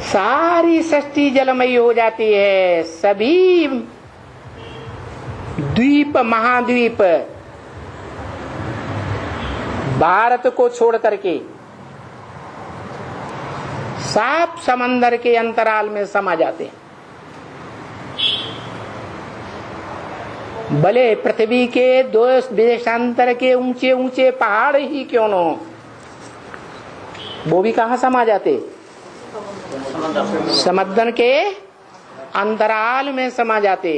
सारी सृष्टि जलमयी हो जाती है। सभी द्वीप महाद्वीप भारत को छोड़ करके साफ समंदर के अंतराल में समा जाते हैं। भले पृथ्वी के दो देशांतर के ऊंचे ऊंचे पहाड़ ही क्यों न हो, वो भी कहां समा जाते? समुद्र के अंतराल में समा जाते।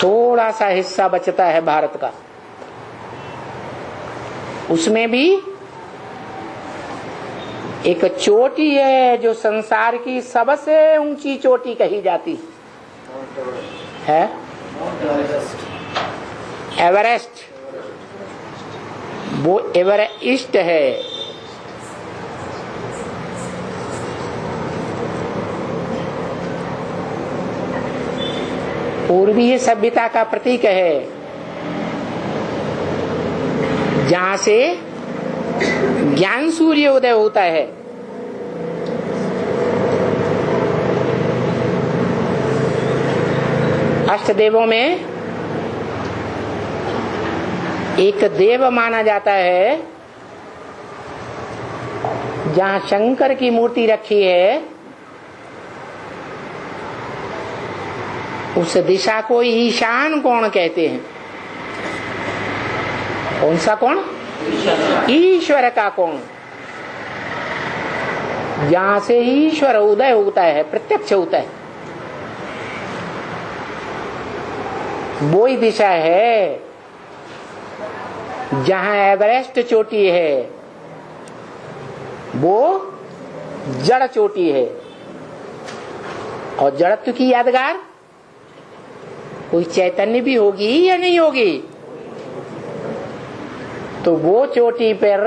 थोड़ा सा हिस्सा बचता है भारत का, उसमें भी एक चोटी है जो संसार की सबसे ऊंची चोटी कही जाती है, एवरेस्ट। वो एवरेस्ट है। पूर्वीय सभ्यता का प्रतीक है, जहां से ज्ञान सूर्य उदय होता है। अष्टदेवों में एक देव माना जाता है, जहां शंकर की मूर्ति रखी है, उस दिशा को ईशान कोण कहते हैं। कौन सा कोण? ईश्वर का कोण, जहां से ईश्वर उदय होता है, प्रत्यक्ष होता है। वो ही दिशा है जहां एवरेस्ट चोटी है, वो जड़ चोटी है। और जड़त्व की यादगार कोई चैतन्य भी होगी या नहीं होगी? तो वो चोटी पर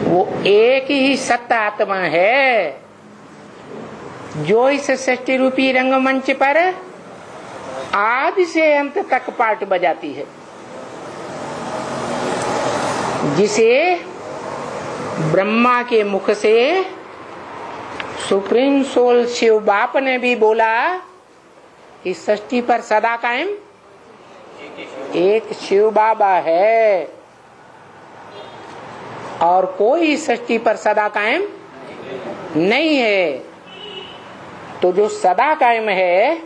वो एक ही सत्ता आत्मा है जो इस सृष्टि रूपी रंगमंच पर आदि से अंत तक पार्ट बजाती है, जिसे ब्रह्मा के मुख से सुप्रीम सोल शिव बाप ने भी बोला कि सृष्टि पर सदा कायम एक शिव बाबा है और कोई सृष्टि पर सदा कायम नहीं है। तो जो सदा कायम है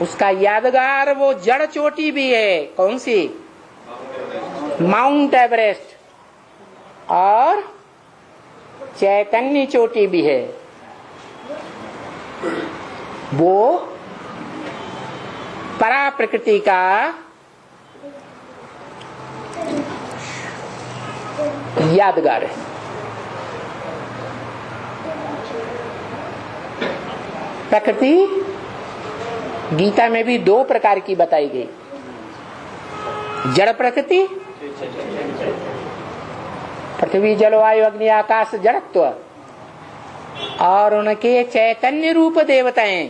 उसका यादगार वो जड़ चोटी भी है। कौन सी? Mount Everest. और चैतन्य चोटी भी है, वो परा प्रकृति का यादगार है। प्रकृति गीता में भी दो प्रकार की बताई गई, जड़ प्रकृति, पृथ्वी जल वायु अग्नि आकाश जड़त्व, और उनके चैतन्य रूप देवताएं,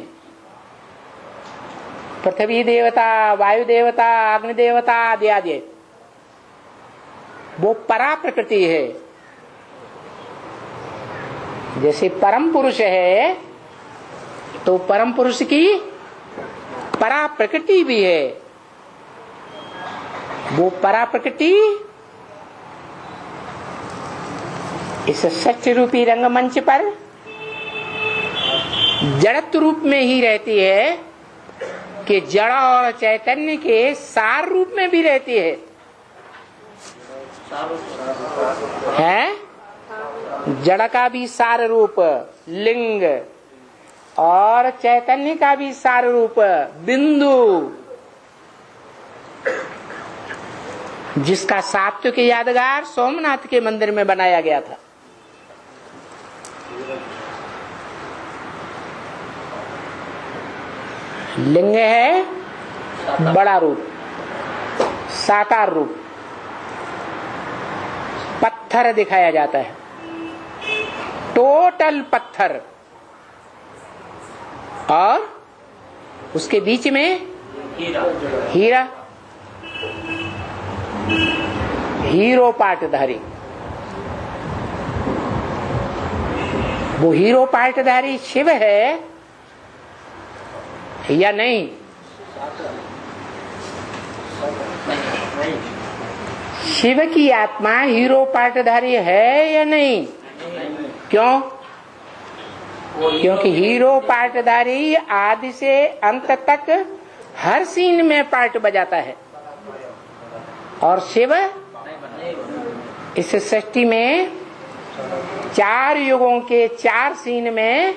पृथ्वी देवता, वायु देवता, अग्नि देवता आदि आदि, वो परा प्रकृति है। जैसे परम पुरुष है तो परम पुरुष की परा प्रकृति भी है। वो परा प्रकृति इस सत्य रूपी रंगमंच पर जड़त्व रूप में ही रहती है कि जड़ और चैतन्य के सार रूप में भी रहती है। जड़ का भी सार रूप लिंग और चैतन्य का भी सार रूप बिंदु, जिसका सात्विक यादगार सोमनाथ के मंदिर में बनाया गया था। लिंग है बड़ा रूप, साकार रूप, पत्थर दिखाया जाता है, टोटल पत्थर, और उसके बीच में हीरा। हीरो पाटधारी, वो हीरो पाटधारी शिव है या नहीं? शिव की आत्मा हीरो पाटधारी है या नहीं? क्यों? क्योंकि हीरो पाटधारी आदि से अंत तक हर सीन में पार्ट बजाता है, और शिव इस सृष्टि में 4 युगों के 4 सीन में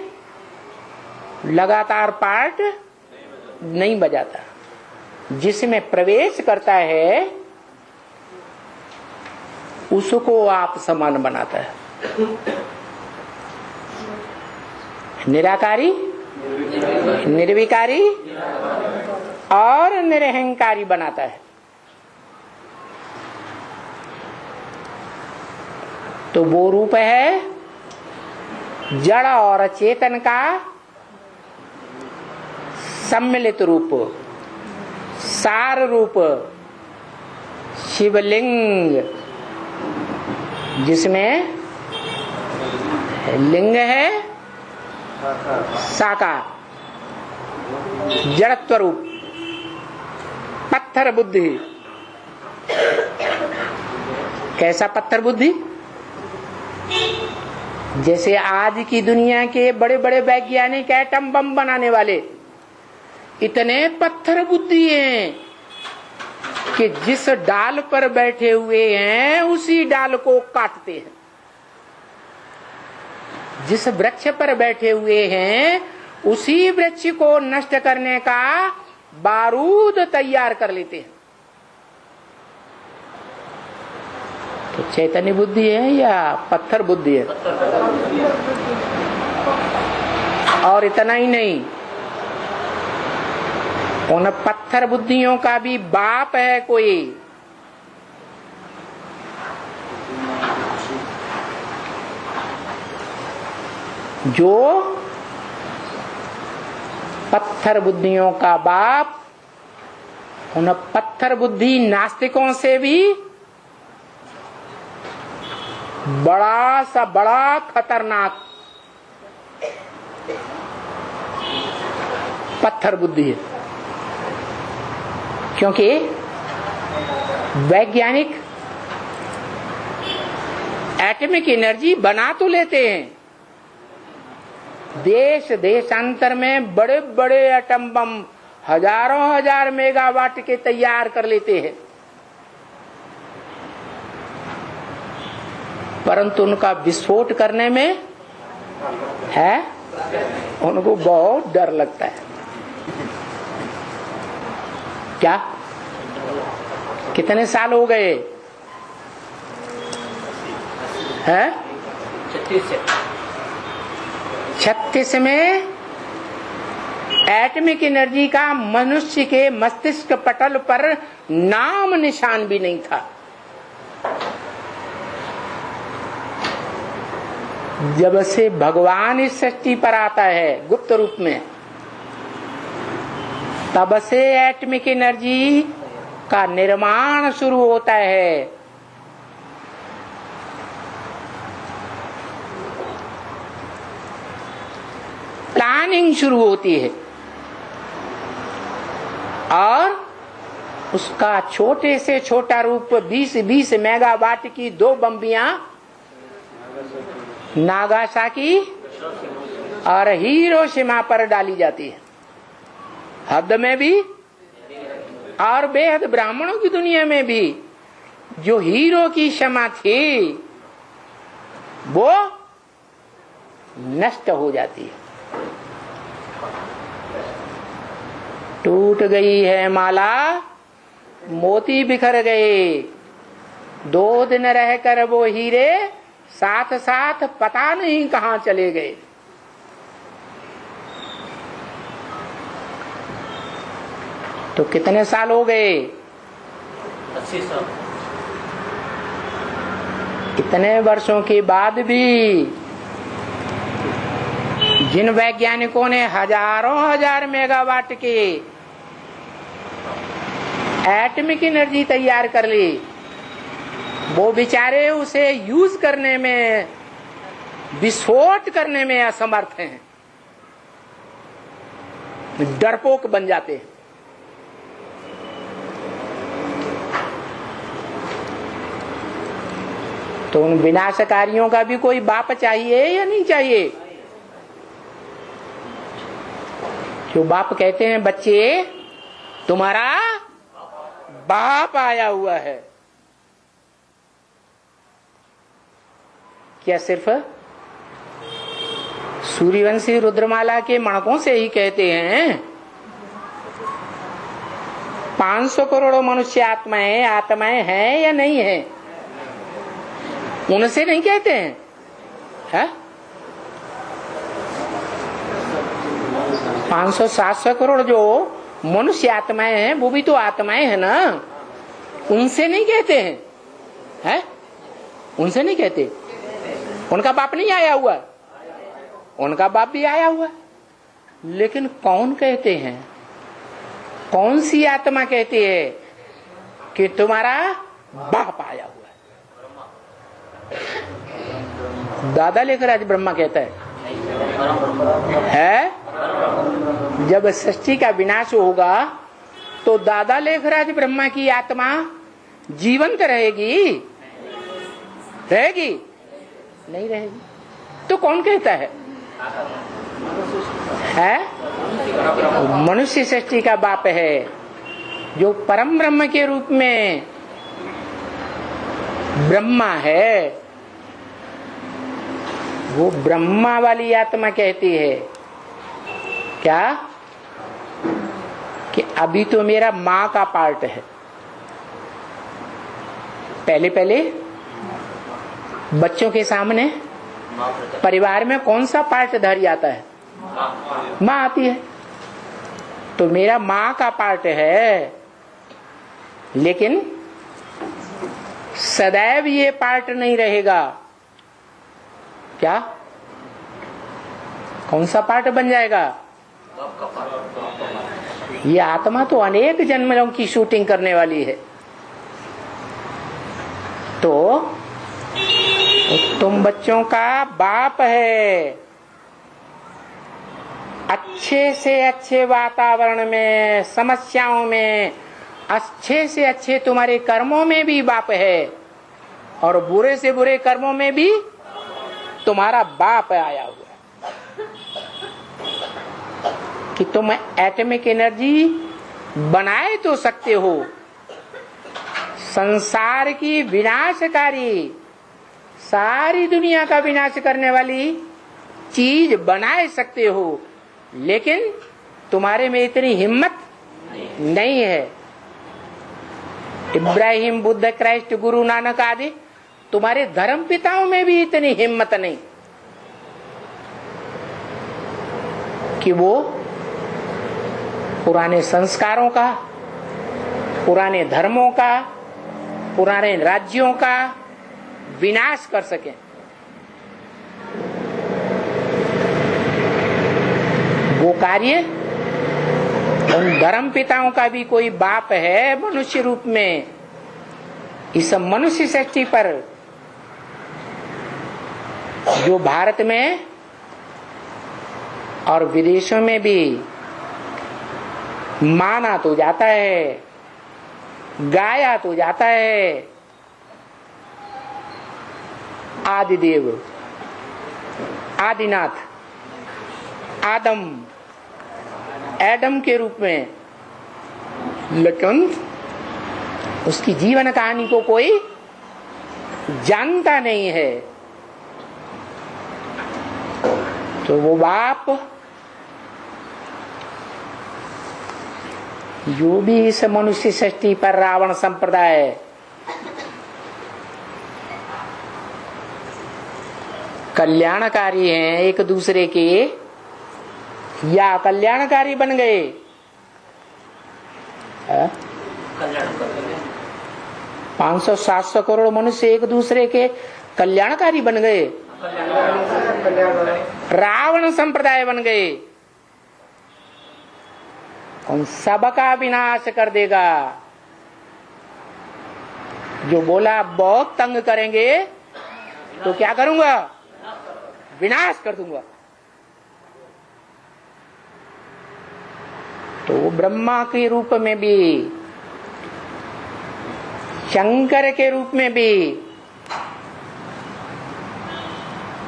लगातार पार्ट नहीं बजाता। जिसमें प्रवेश करता है उसको आप समान बनाता है। निराकारी, निर्विकारी और निरहंकारी बनाता है। तो वो रूप है जड़ और चेतन का सम्मिलित रूप, सार रूप, शिवलिंग, जिसमें लिंग है साकार, जड़त्व रूप, पत्थर बुद्धि। कैसा पत्थर बुद्धि? जैसे आज की दुनिया के बड़े बड़े वैज्ञानिक एटम बम बनाने वाले इतने पत्थर बुद्धि हैं कि जिस डाल पर बैठे हुए हैं उसी डाल को काटते हैं, जिस वृक्ष पर बैठे हुए हैं उसी वृक्ष को नष्ट करने का बारूद तैयार कर लेते हैं। तो चैतन्य बुद्धि है या पत्थर बुद्धि है? और इतना ही नहीं, उन पत्थर बुद्धियों का भी बाप है कोई। जो पत्थर बुद्धियों का बाप उन पत्थर बुद्धि नास्तिकों से भी बड़ा सा बड़ा खतरनाक पत्थर बुद्धि है। क्योंकि वैज्ञानिक एटॉमिक एनर्जी बना तो लेते हैं, देश देशांतर में बड़े बड़े एटम बम हजारों हजार मेगावाट के तैयार कर लेते हैं, परंतु उनका विस्फोट करने में है उनको बहुत डर लगता है। क्या कितने साल हो गए हैं? 36 में एटॉमिक एनर्जी का मनुष्य के मस्तिष्क पटल पर नाम निशान भी नहीं था। जब से भगवान इस सृष्टि पर आता है गुप्त रूप में, तब से एटॉमिक एनर्जी का निर्माण शुरू होता है। प्लानिंग शुरू होती है और उसका छोटे से छोटा रूप 20 मेगावाट की 2 बम्बियां नागासाकी और हिरोशिमा पर डाली जाती है। हद में भी और बेहद ब्राह्मणों की दुनिया में भी जो हीरो की क्षमा थी वो नष्ट हो जाती है। टूट गई है माला, मोती बिखर गए, 2 दिन रहकर वो हीरे साथ साथ पता नहीं कहां चले गए। तो कितने साल हो गए? 80 साल। इतने वर्षों के बाद भी जिन वैज्ञानिकों ने हजारों हजार मेगावाट की एटॉमिक एनर्जी तैयार कर ली, वो बेचारे उसे यूज करने में, विस्फोट करने में असमर्थ हैं, डरपोक बन जाते हैं। तो उन विनाशकारियों का भी कोई बाप चाहिए या नहीं चाहिए? जो बाप कहते हैं बच्चे तुम्हारा बाप आया हुआ है, क्या सिर्फ सूर्यवंशी रुद्रमाला के मणकों से ही कहते हैं? 500 करोड़ मनुष्य आत्माएं हैं या नहीं है? उनसे नहीं कहते हैं, है? 500-700 करोड़ जो मनुष्य आत्माएं हैं वो भी तो आत्माएं हैं ना, उनसे नहीं कहते हैं, है? उनसे नहीं कहते। उनका बाप नहीं आया हुआ, उनका बाप भी आया हुआ, लेकिन कौन कहते हैं? कौन सी आत्मा कहती है कि तुम्हारा बाप आया हुआ है? दादा लेकर आज ब्रह्मा कहता है? जब सृष्टि का विनाश होगा तो दादा लेखराज ब्रह्मा की आत्मा जीवंत रहेगी? रहेगी? नहीं रहेगी। तो कौन कहता है? मनुष्य सृष्टि का बाप है, जो परम ब्रह्म के रूप में ब्रह्मा है, वो ब्रह्मा वाली आत्मा कहती है क्या कि अभी तो मेरा माँ का पार्ट है। पहले पहले बच्चों के सामने परिवार में कौन सा पार्ट धरी आता है? माँ आती है। तो मेरा माँ का पार्ट है, लेकिन सदैव ये पार्ट नहीं रहेगा। क्या? कौन सा पार्ट बन जाएगा? ये आत्मा तो अनेक जन्मों की शूटिंग करने वाली है। तो तुम बच्चों का बाप है। अच्छे से अच्छे वातावरण में, समस्याओं में, अच्छे से अच्छे तुम्हारे कर्मों में भी बाप है, और बुरे से बुरे कर्मों में भी तुम्हारा बाप आया हुआ है कि तुम एटॉमिक एनर्जी बनाए तो सकते हो, संसार की विनाशकारी, सारी दुनिया का विनाश करने वाली चीज बनाए सकते हो, लेकिन तुम्हारे में इतनी हिम्मत नहीं है। इब्राहिम, बुद्ध, क्राइस्ट, गुरु नानक आदि तुम्हारे धर्म पिताओं में भी इतनी हिम्मत नहीं कि वो पुराने संस्कारों का, पुराने धर्मों का, पुराने राज्यों का विनाश कर सके। वो कार्य उन धर्म पिताओं का भी कोई बाप है मनुष्य रूप में। इस मनुष्य सृष्टि पर जो भारत में और विदेशों में भी माना तो जाता है, गाया तो जाता है, आदिदेव, आदिनाथ, आदम, एडम के रूप में, लेकिन उसकी जीवन कहानी को कोई जानता नहीं है। तो वो बाप जो भी इस मनुष्य सृष्टि पर रावण संप्रदाय कल्याणकारी हैं एक दूसरे के, या कल्याणकारी बन गए? 500-700 करोड़ मनुष्य एक दूसरे के कल्याणकारी बन गए, रावण संप्रदाय बन गए। उन सबका विनाश कर देगा। जो बोला बहुत तंग करेंगे तो क्या करूंगा, विनाश कर दूंगा। तो ब्रह्मा के रूप में भी, शंकर के रूप में भी,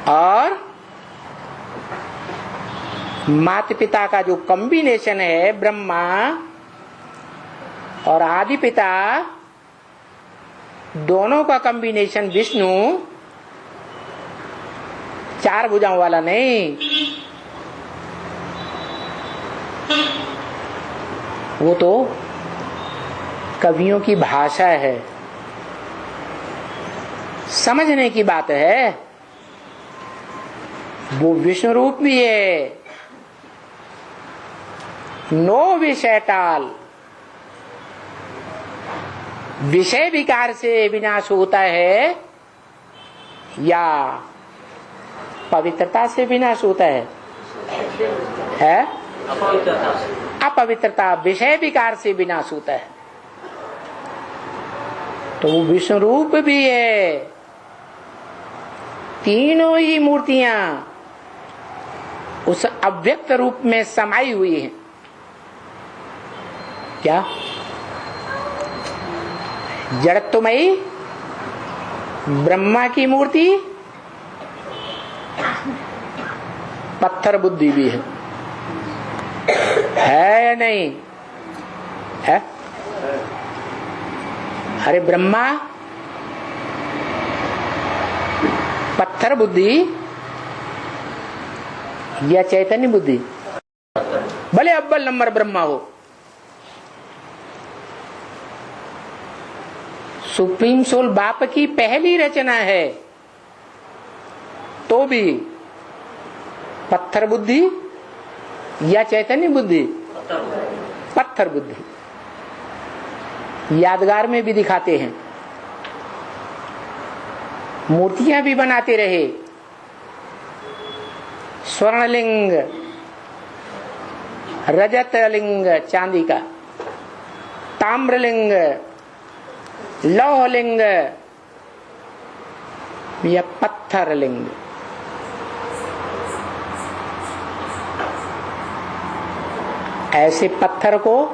और माता पिता का जो कॉम्बिनेशन है, ब्रह्मा और आदि पिता दोनों का कॉम्बिनेशन विष्णु, चार भुजाओं वाला नहीं, वो तो कवियों की भाषा है, समझने की बात है। वो विष्णु रूप भी है, नो विषय काल, विषय विकार से विनाश होता है या पवित्रता से विनाश होता है? अपवित्रता, विषय विकार से विनाश होता है। तो वो विष्णु रूप भी है। तीनों ही मूर्तियां उस अव्यक्त रूप में समाई हुई हैं। क्या? जड़त्वमयी ब्रह्मा की मूर्ति, पत्थर बुद्धि भी है या नहीं है? अरे ब्रह्मा पत्थर बुद्धि या चैतन्य बुद्धि? भले अव्वल नंबर ब्रह्मा हो, सुप्रीम सोल बाप की पहली रचना है, तो भी पत्थर बुद्धि या चैतन्य बुद्धि? पत्थर बुद्धि। यादगार में भी दिखाते हैं, मूर्तियां भी बनाते रहे। स्वर्णलिंग, रजतलिंग चांदी का, ताम्रलिंग, लौहलिंग या पत्थरलिंग। ऐसे पत्थर को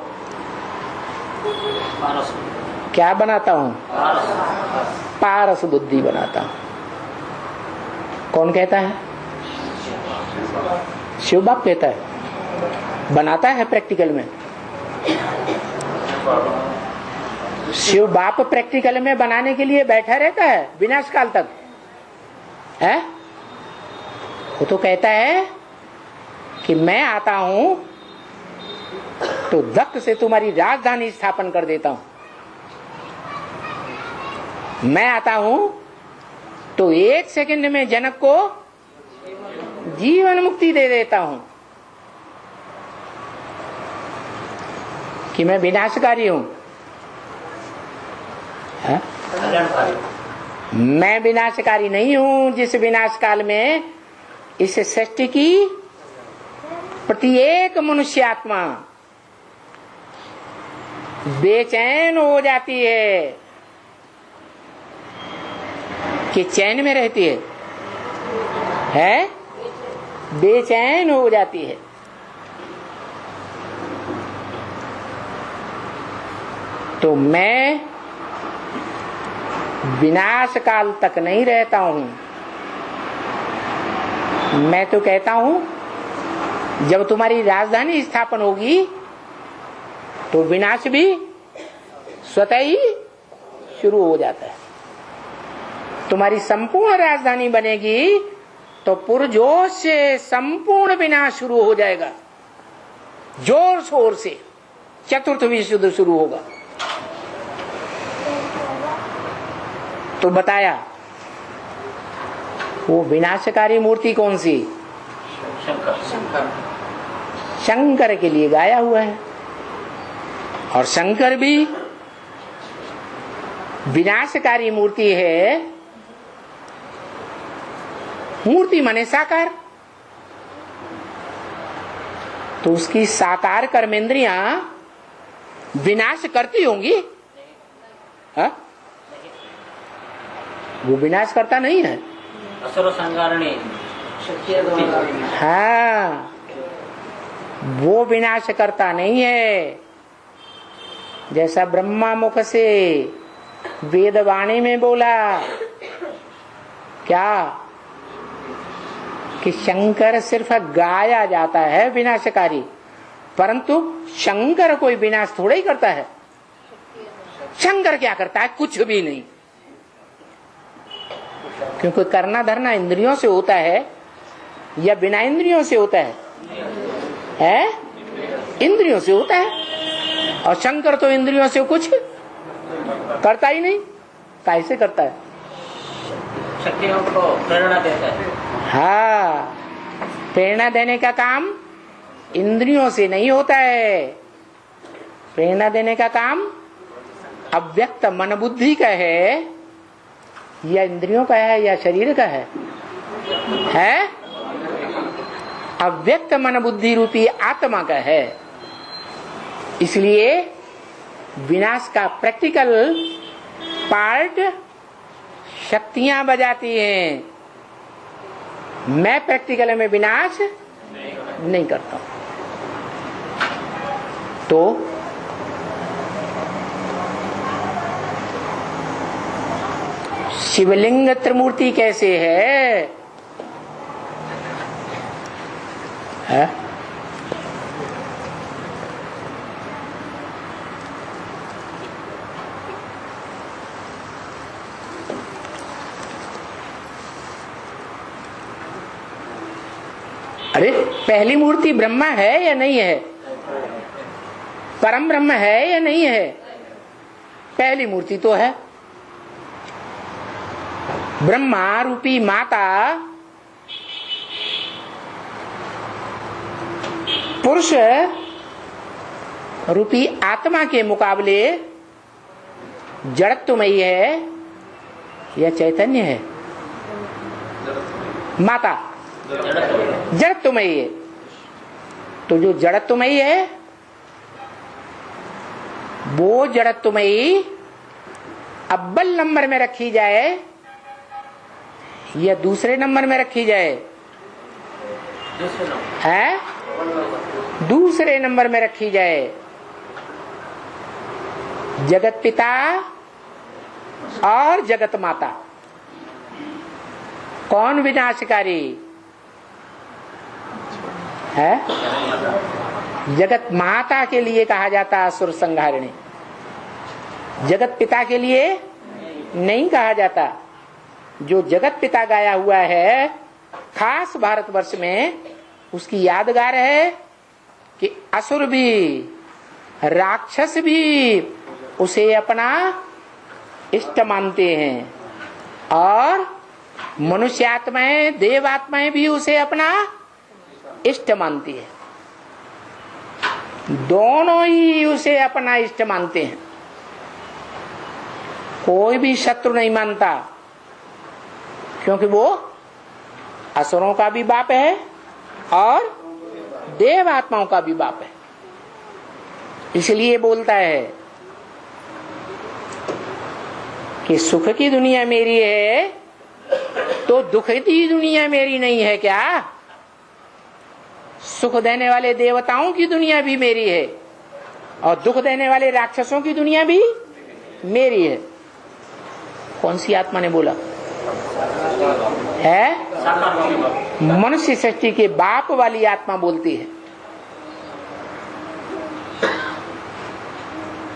क्या बनाता हूं? पारस बुद्धि बनाता हूं। कौन कहता है? शिव बाप कहता है, बनाता है प्रैक्टिकल में। शिव बाप प्रैक्टिकल में बनाने के लिए बैठा रहता है विनाश काल तक है। वो तो कहता है कि मैं आता हूं तो दत्त से तुम्हारी राजधानी स्थापन कर देता हूं, मैं आता हूं तो 1 सेकंड में जनक को जीवन मुक्ति दे देता हूं, कि मैं विनाशकारी हूं। मैं विनाशकारी नहीं हूं, जिस विनाश काल में इस सृष्टि की प्रत्येक मनुष्यात्मा बेचैन हो जाती है, कि चैन में रहती है? बेचैन हो जाती है। तो मैं विनाश काल तक नहीं रहता हूं। मैं तो कहता हूं जब तुम्हारी राजधानी स्थापन होगी तो विनाश भी स्वतः ही शुरू हो जाता है। तुम्हारी संपूर्ण राजधानी बनेगी तो पुरजोश से संपूर्ण विनाश शुरू हो जाएगा, जोर शोर से चतुर्थ विश्व शुरू होगा। तो बताया वो विनाशकारी मूर्ति कौन सी? शंकर के लिए गाया हुआ है। और शंकर भी विनाशकारी मूर्ति है। मूर्ति माने साकार, तो उसकी साकार कर्मेंद्रियां विनाश करती होंगी, वो विनाश करता नहीं है। असुर संगारणी हाँ, वो विनाश करता नहीं है। जैसा ब्रह्मा मुख से वेदवाणी में बोला क्या कि शंकर सिर्फ गाया जाता है विनाशकारी, परंतु शंकर कोई विनाश थोड़ा ही करता है। शंकर क्या करता है? कुछ भी नहीं, क्योंकि करना धरना इंद्रियों से होता है या बिना इंद्रियों से होता है? इंद्रियों से होता है। और शंकर तो इंद्रियों से कुछ करता ही नहीं। कैसे करता है? शक्तियों को प्रेरणा देता है। हाँ, प्रेरणा देने का काम इंद्रियों से नहीं होता है। प्रेरणा देने का काम अव्यक्त मन बुद्धि का है, या इंद्रियों का है, या शरीर का है? अव्यक्त मन बुद्धि रूपी आत्मा का है। इसलिए विनाश का प्रैक्टिकल पार्ट शक्तियां बजाती हैं। मैं प्रैक्टिकल में विनाश नहीं करता हूं। तो शिवलिंग त्रिमूर्ति कैसे है? अरे पहली मूर्ति ब्रह्मा है या नहीं है? परम ब्रह्म है या नहीं है? पहली मूर्ति तो है। ब्रह्मा रूपी माता पुरुष रूपी आत्मा के मुकाबले जड़त्वमयी है या चैतन्य है? माता जड़त्वमयी है। तो जो जड़त्वमयी है वो जड़त्वमयी अव्वल नंबर में रखी जाए या दूसरे नंबर में रखी जाए? दूसरे नंबर में रखी जाए। जगत पिता और जगत माता कौन विनाशकारी है? जगत माता के लिए कहा जाता है असुर संहारिणी, जगत पिता के लिए नहीं कहा जाता। जो जगत पिता गाया हुआ है खास भारतवर्ष में, उसकी यादगार है कि असुर भी राक्षस भी उसे अपना इष्ट मानते हैं, और मनुष्यात्माएं देवात्माएं भी उसे अपना इष्ट मानती है। दोनों ही उसे अपना इष्ट मानते हैं। कोई भी शत्रु नहीं मानता, क्योंकि वो असुरों का भी बाप है और देव आत्माओं का भी बाप है। इसलिए बोलता है कि सुख की दुनिया मेरी है तो दुख की दुनिया मेरी नहीं है क्या? सुख देने वाले देवताओं की दुनिया भी मेरी है और दुख देने वाले राक्षसों की दुनिया भी मेरी है। कौन सी आत्मा ने बोला है? मनुष्य सृष्टि के बाप वाली आत्मा बोलती है।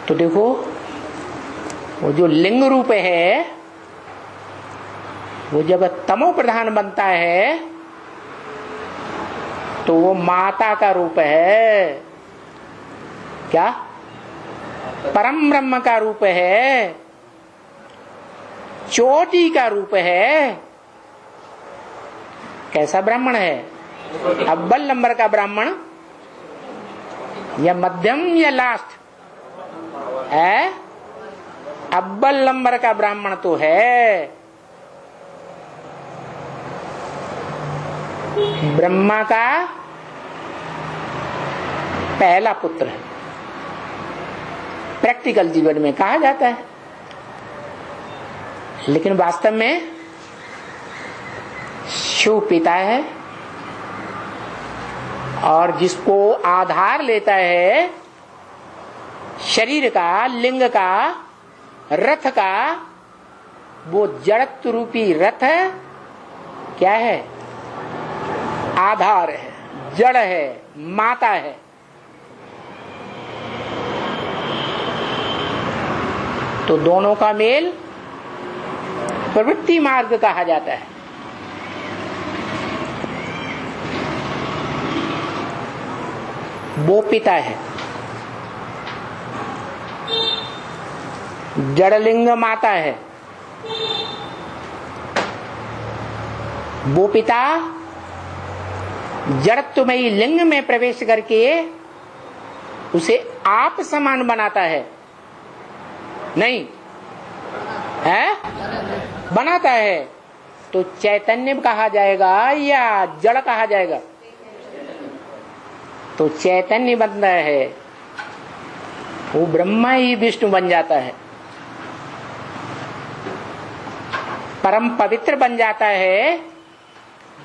तो देखो, वो जो लिंग रूप है वो जब तमो प्रधान बनता है तो वो माता का रूप है। क्या? परम ब्रह्म का रूप है, चोटी का रूप है। कैसा ब्राह्मण है? अव्वल नंबर का ब्राह्मण या मध्यम या लास्ट है? अव्वल नंबर का ब्राह्मण तो है। ब्रह्मा का पहला पुत्र है। प्रैक्टिकल जीवन में कहा जाता है लेकिन वास्तव में शिव पिता है, और जिसको आधार लेता है शरीर का, लिंग का, रथ का, वो जड़त्व रूपी रथ क्या है? आधार है, जड़ है, माता है। तो दोनों का मेल प्रवृत्ति मार्ग कहा जाता है। वो पिता है, जड़लिंग माता है। वो पिता जड़त्वमयी लिंग में प्रवेश करके उसे आप समान बनाता है, नहीं है? बनाता है। तो चैतन्य कहा जाएगा या जड़ कहा जाएगा? तो चैतन्य बनता है, वो ब्रह्मा ही विष्णु बन जाता है, परम पवित्र बन जाता है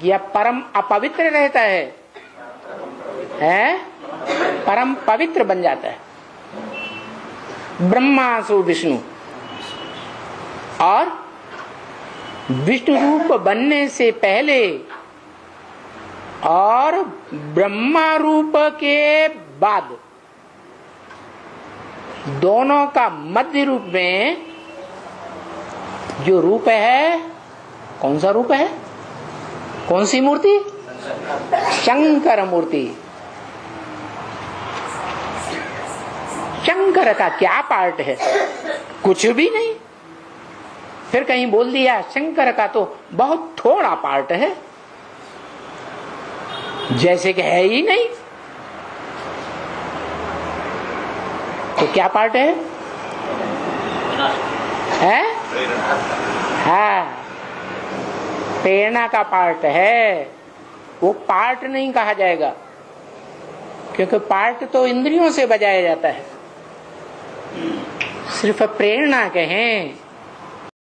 या परम अपवित्र रहता है? परम पवित्र बन जाता है। ब्रह्मा सो विष्णु, और विष्णु रूप बनने से पहले और ब्रह्मा रूप के बाद दोनों का मध्य रूप में जो रूप है, कौन सा रूप है? कौन सी मूर्ति? शंकर मूर्ति। शंकर का क्या पार्ट है? कुछ भी नहीं। फिर कहीं बोल दिया शंकर का तो बहुत थोड़ा पार्ट है, जैसे कि है ही नहीं। तो क्या पार्ट है? हाँ, प्रेरणा का पार्ट है। वो पार्ट नहीं कहा जाएगा, क्योंकि पार्ट तो इंद्रियों से बजाया जाता है। सिर्फ प्रेरणा कहें